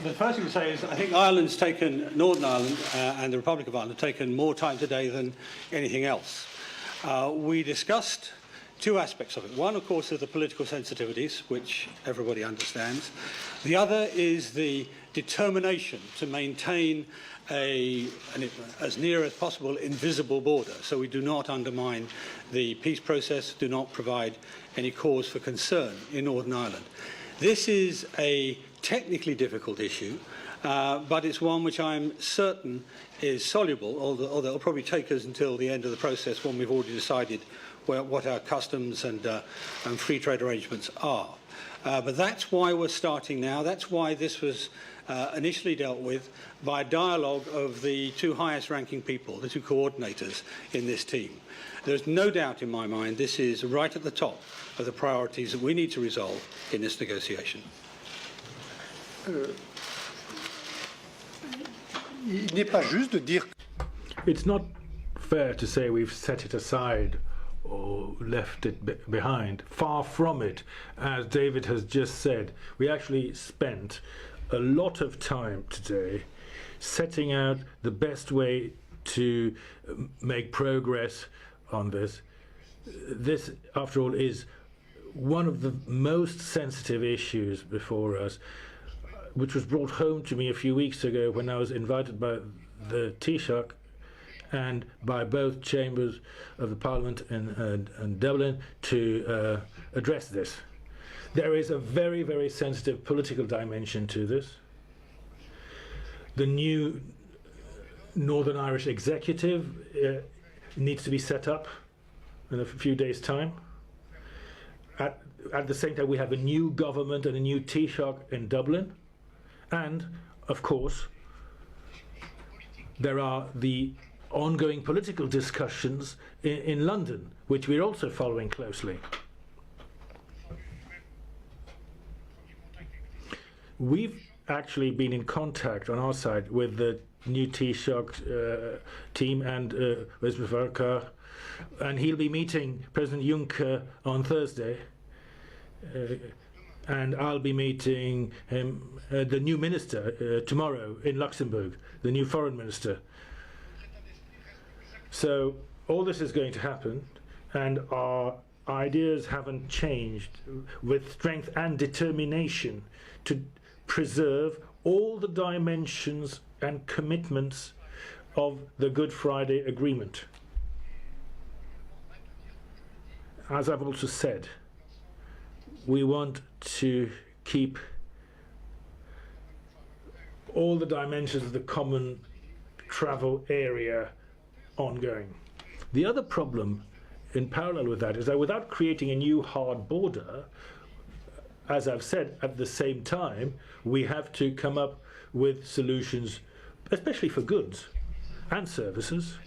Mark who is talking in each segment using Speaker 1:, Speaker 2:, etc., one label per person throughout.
Speaker 1: The first thing to say is I think Northern Ireland and the Republic of Ireland have taken more time today than anything else. We discussed two aspects of it. One, of course, is the political sensitivities, which everybody understands. The other is the determination to maintain as near as possible, invisible border, so we do not undermine the peace process, do not provide any cause for concern in Northern Ireland. This is a technically difficult issue, but it's one which I'm certain is soluble, although it'll probably take us until the end of the process when we've already decided what our customs and free trade arrangements are. But that's why we're starting now. That's why this was initially dealt with by a dialogue of the two highest ranking people, the two coordinators in this team. There's no doubt in my mind this is right at the top of the priorities that we need to resolve in this negotiation.
Speaker 2: It's not fair to say we've set it aside or left it behind. Far from it. As David has just said, we actually spent a lot of time today setting out the best way to make progress on this. This, after all, is one of the most sensitive issues before us, which was brought home to me a few weeks ago when I was invited by the Taoiseach and by both chambers of the Parliament in Dublin to address this. There is a very, very sensitive political dimension to this. The new Northern Irish executive needs to be set up in a few days' time. At the same time, we have a new government and a new Taoiseach in Dublin. And, of course, there are the ongoing political discussions in London, which we're also following closely. We've actually been in contact on our side with the new Taoiseach team and Westminster, and he'll be meeting President Juncker on Thursday. And I'll be meeting him, the new minister, tomorrow in Luxembourg, the new foreign minister. So all this is going to happen, and our ideas haven't changed, with strength and determination to preserve all the dimensions and commitments of the Good Friday Agreement. As I've also said, we want to keep all the dimensions of the common travel area ongoing. The other problem in parallel with that is that without creating a new hard border, as I've said, at the same time, we have to come up with solutions, especially for goods and services,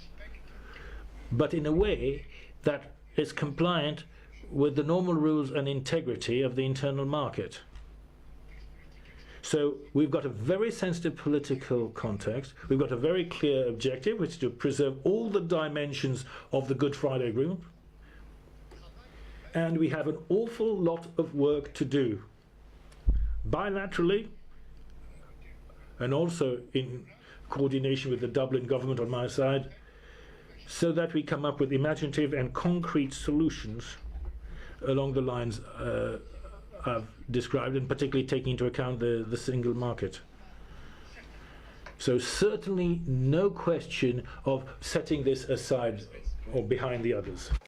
Speaker 2: but in a way that is compliant with the normal rules and integrity of the internal market. So we've got a very sensitive political context. We've got a very clear objective, which is to preserve all the dimensions of the Good Friday Agreement. And we have an awful lot of work to do, bilaterally, and also in coordination with the Dublin government on my side, so that we come up with imaginative and concrete solutions along the lines I've described, and particularly taking into account the single market. So certainly no question of setting this aside or behind the others.